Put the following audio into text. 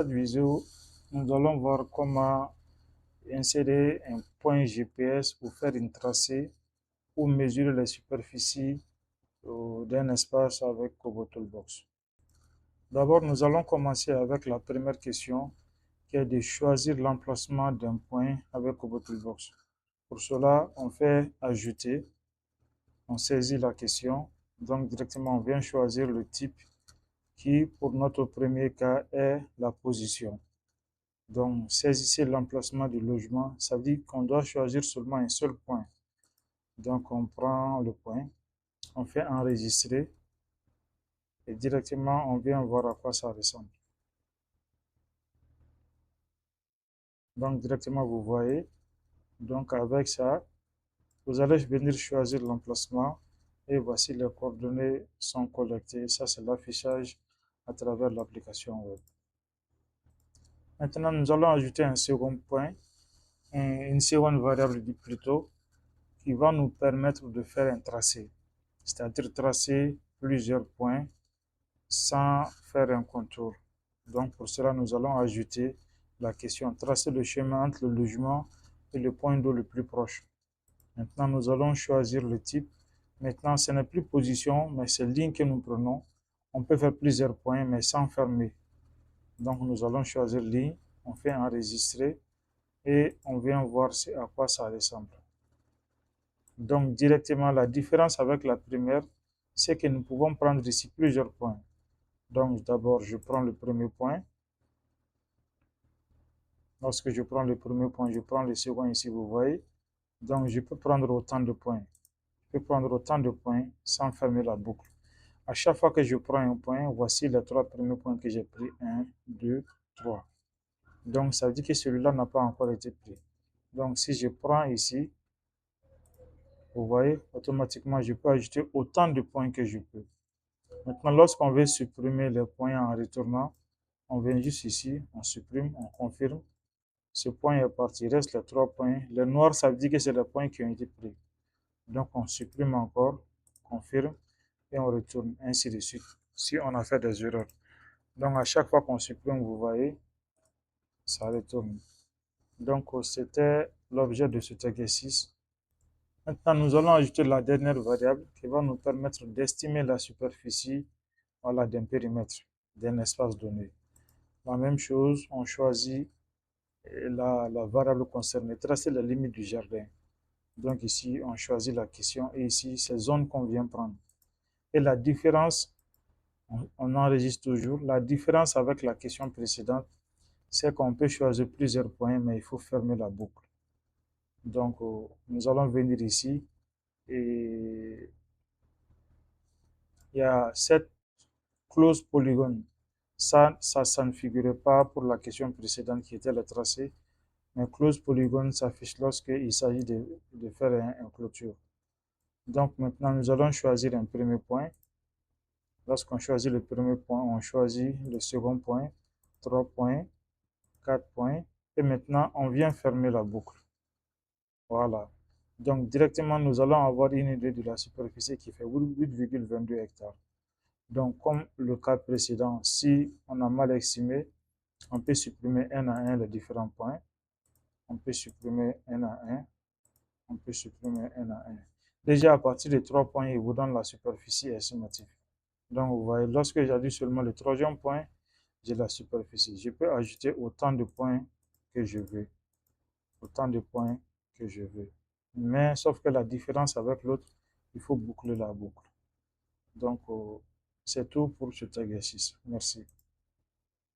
Cette vidéo, nous allons voir comment insérer un point GPS pour faire une tracée ou mesurer les superficies d'un espace avec Kobo Toolbox. D'abord, nous allons commencer avec la première question qui est de choisir l'emplacement d'un point avec Kobo Toolbox. Pour cela, on fait ajouter, on saisit la question, donc directement on vient choisir le type qui, pour notre premier cas, est la position. Donc, saisissez l'emplacement du logement, ça veut dire qu'on doit choisir seulement un seul point. Donc, on prend le point, on fait enregistrer et directement on vient voir à quoi ça ressemble. Donc, directement vous voyez. Donc, avec ça, vous allez venir choisir l'emplacement et voici les coordonnées sont collectées. Ça, c'est l'affichage à travers l'application web. Maintenant, nous allons ajouter un second point, une seconde variable plutôt, qui va nous permettre de faire un tracé, c'est-à-dire tracer plusieurs points sans faire un contour. Donc pour cela, nous allons ajouter la question tracer le chemin entre le logement et le point d'eau le plus proche. Maintenant, nous allons choisir le type. Maintenant, ce n'est plus position, mais c'est ligne que nous prenons. On peut faire plusieurs points, mais sans fermer. Donc nous allons choisir ligne, on fait enregistrer et on vient voir à quoi ça ressemble. Donc directement, la différence avec la première, c'est que nous pouvons prendre ici plusieurs points. Donc d'abord, je prends le premier point. Lorsque je prends le premier point, je prends le second ici, vous voyez. Donc je peux prendre autant de points. Je peux prendre autant de points sans fermer la boucle. À chaque fois que je prends un point, voici les trois premiers points que j'ai pris. 1, 2, 3. Donc ça veut dire que celui-là n'a pas encore été pris. Donc si je prends ici, vous voyez, automatiquement, je peux ajouter autant de points que je peux. Maintenant, lorsqu'on veut supprimer les points en retournant, on vient juste ici, on supprime, on confirme. Ce point est parti, il reste les trois points. Les noirs, ça veut dire que c'est les points qui ont été pris. Donc, on supprime encore, confirme, et on retourne, ainsi de suite, si on a fait des erreurs. Donc, à chaque fois qu'on supprime, vous voyez, ça retourne. Donc, c'était l'objet de cet exercice. Maintenant, nous allons ajouter la dernière variable qui va nous permettre d'estimer la superficie d'un périmètre, d'un espace donné. La même chose, on choisit la variable concernée, tracer la limite du jardin. Donc ici, on choisit la question et ici, c'est zone qu'on vient prendre. Et la différence, on enregistre toujours. La différence avec la question précédente, c'est qu'on peut choisir plusieurs points, mais il faut fermer la boucle. Donc, nous allons venir ici et il y a cette clause polygone. Ça ne figurait pas pour la question précédente qui était le tracé. Mais close polygone s'affiche lorsqu'il s'agit de faire une clôture. Donc maintenant, nous allons choisir un premier point. Lorsqu'on choisit le premier point, on choisit le second point, 3 points, 4 points. Et maintenant, on vient fermer la boucle. Voilà. Donc directement, nous allons avoir une idée de la superficie qui fait 8,22 hectares. Donc comme le cas précédent, si on a mal estimé, on peut supprimer un à un les différents points. On peut supprimer un à un. On peut supprimer un à un. Déjà, à partir de 3 points, il vous donne la superficie estimative. Donc, vous voyez, lorsque j'ajoute seulement le troisième point, j'ai la superficie. Je peux ajouter autant de points que je veux. Autant de points que je veux. Mais, sauf que la différence avec l'autre, il faut boucler la boucle. Donc, c'est tout pour cet exercice. Merci.